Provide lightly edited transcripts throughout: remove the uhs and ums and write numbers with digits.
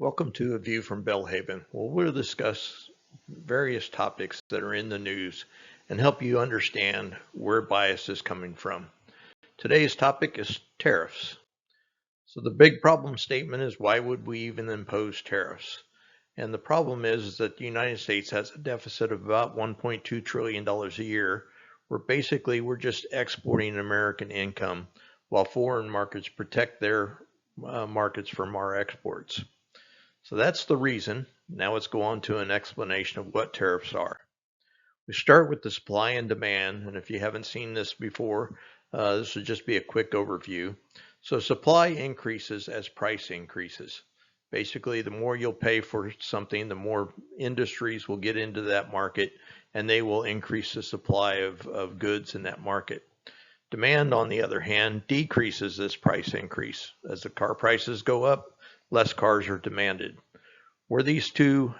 Welcome to A View from Bellhaven, where we'll discuss various topics that are in the news and help you understand where bias is coming from. Today's topic is tariffs. So the big problem statement is, why would we even impose tariffs? And the problem is that the United States has a deficit of about $1.2 trillion a year, where basically we're just exporting American income while foreign markets protect their markets from our exports. So that's the reason. Now let's go on to an explanation of what tariffs are. We start with the supply and demand, and if you haven't seen this before, this would just be a quick overview. So supply increases as price increases. Basically, the more you'll pay for something, the more industries will get into that market, and they will increase the supply of goods in that market. Demand, on the other hand, decreases this price increase. As the car prices go up, less cars are demanded. Where these two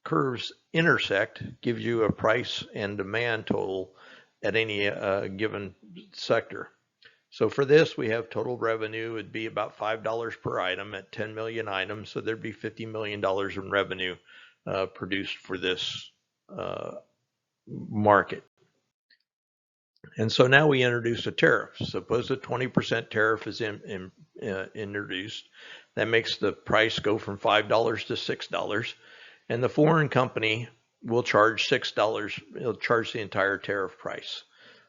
curves intersect gives you a price and demand total at any given sector. So for this, we have total revenue would be about $5 per item at 10 million items. So there'd be $50 million in revenue produced for this market. And so now we introduce a tariff. Suppose a 20% tariff is introduced. That makes the price go from $5 to $6. And the foreign company will charge $6. It'll charge the entire tariff price.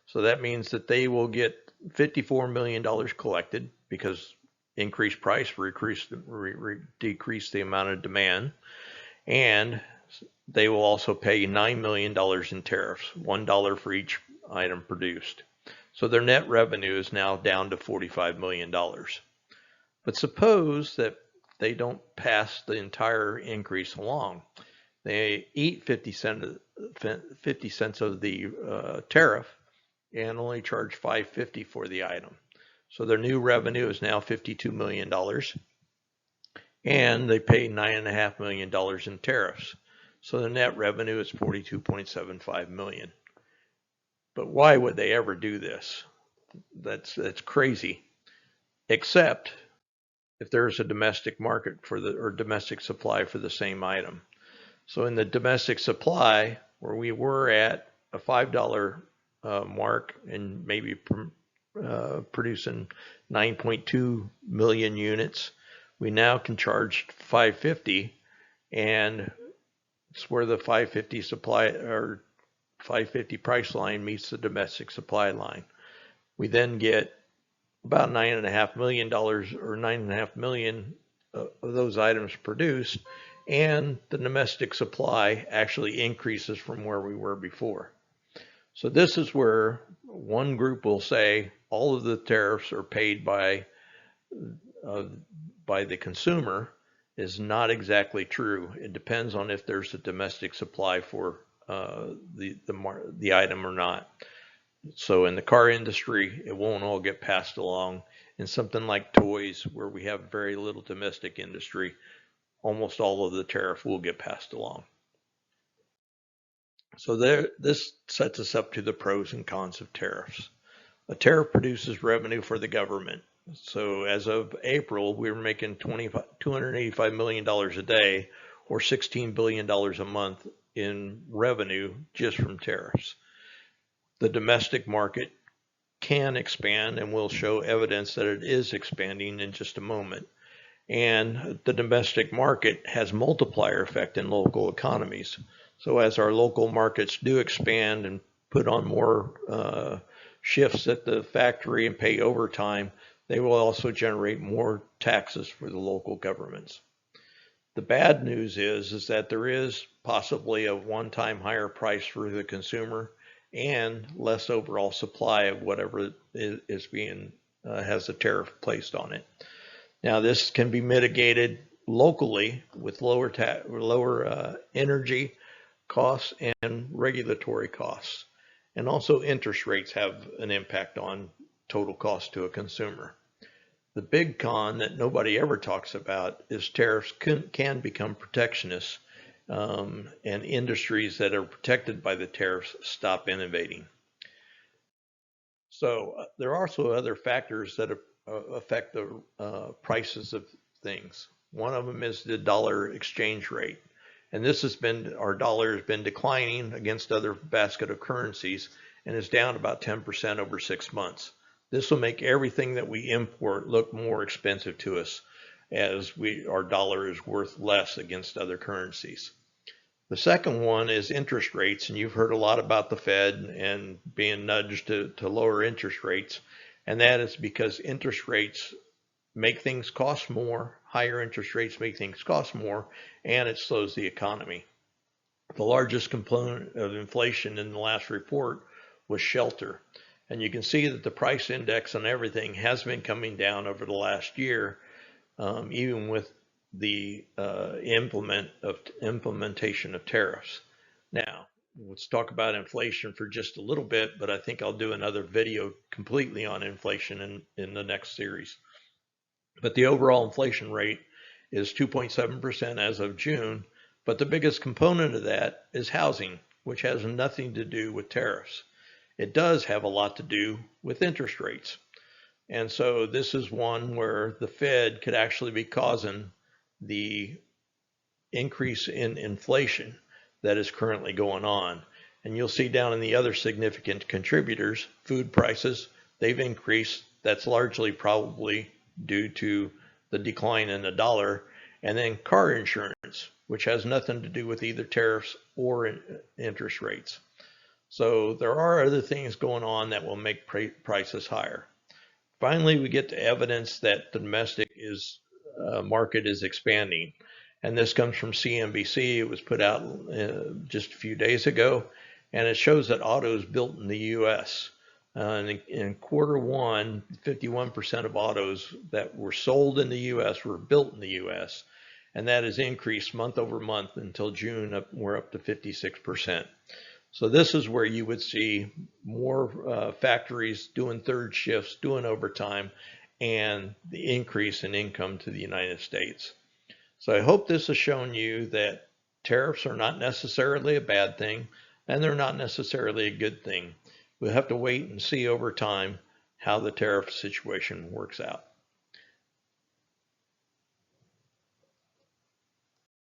So that means that they will get $54 million collected because increased price decrease the amount of demand. And they will also pay $9 million in tariffs, $1 for each item produced. So their net revenue is now down to $45 million. But suppose that they don't pass the entire increase along. They eat 50 cents of the tariff and only charge $5.50 for the item. So their new revenue is now $52 million, and they pay $9.5 million in tariffs. So the net revenue is $42.75 million. But why would they ever do this? That's crazy. Except if there's a domestic market or domestic supply for the same item. So in the domestic supply, where we were at a $5 mark and maybe producing 9.2 million units, we now can charge $5.50, and it's where the $5.50 supply or $5.50 price line meets the domestic supply line. We then get about $9.5 million or 9.5 million of those items produced, and the domestic supply actually increases from where we were before. So this is where one group will say all of the tariffs are paid by the consumer. Is not exactly true. It depends on if there's a domestic supply for the item or not. So in the car industry, it won't all get passed along. In something like toys, where we have very little domestic industry, almost all of the tariff will get passed along. So this sets us up to the pros and cons of tariffs. A tariff produces revenue for the government. So as of April, we were making $285 million a day, or $16 billion a month in revenue just from tariffs. The domestic market can expand, and we'll show evidence that it is expanding in just a moment. And the domestic market has multiplier effect in local economies. So as our local markets do expand and put on more shifts at the factory and pay overtime, they will also generate more taxes for the local governments. The bad news is that there is possibly a one-time higher price for the consumer and less overall supply of whatever is being has a tariff placed on it. Now this can be mitigated locally with lower energy costs and regulatory costs, and also interest rates have an impact on total cost to a consumer. The big con that nobody ever talks about is tariffs can become protectionist, and industries that are protected by the tariffs stop innovating. So there are also other factors that affect the prices of things. One of them is the dollar exchange rate. And this has been, our dollar has been declining against other basket of currencies and is down about 10% over 6 months. This will make everything that we import look more expensive to us as our dollar is worth less against other currencies. The second one is interest rates, and you've heard a lot about the Fed and being nudged to lower interest rates, and that is because interest rates make things cost more, higher interest rates make things cost more, and it slows the economy. The largest component of inflation in the last report was shelter, and you can see that the price index on everything has been coming down over the last year, even with the implementation of tariffs. Now, let's talk about inflation for just a little bit, but I think I'll do another video completely on inflation in the next series. But the overall inflation rate is 2.7% as of June, but the biggest component of that is housing, which has nothing to do with tariffs. It does have a lot to do with interest rates. And so this is one where the Fed could actually be causing the increase in inflation that is currently going on. And you'll see down in the other significant contributors, food prices, they've increased. That's largely probably due to the decline in the dollar. And then car insurance, which has nothing to do with either tariffs or interest rates. So there are other things going on that will make prices higher. Finally, we get to evidence that the domestic market is expanding. And this comes from CNBC. It was put out just a few days ago. And it shows that autos built in the U.S. In quarter one, 51% of autos that were sold in the U.S. were built in the U.S. And that has increased month over month until June. We're up to 56%. So this is where you would see more factories doing third shifts, doing overtime, and the increase in income to the United States. So I hope this has shown you that tariffs are not necessarily a bad thing, and they're not necessarily a good thing. We'll have to wait and see over time how the tariff situation works out.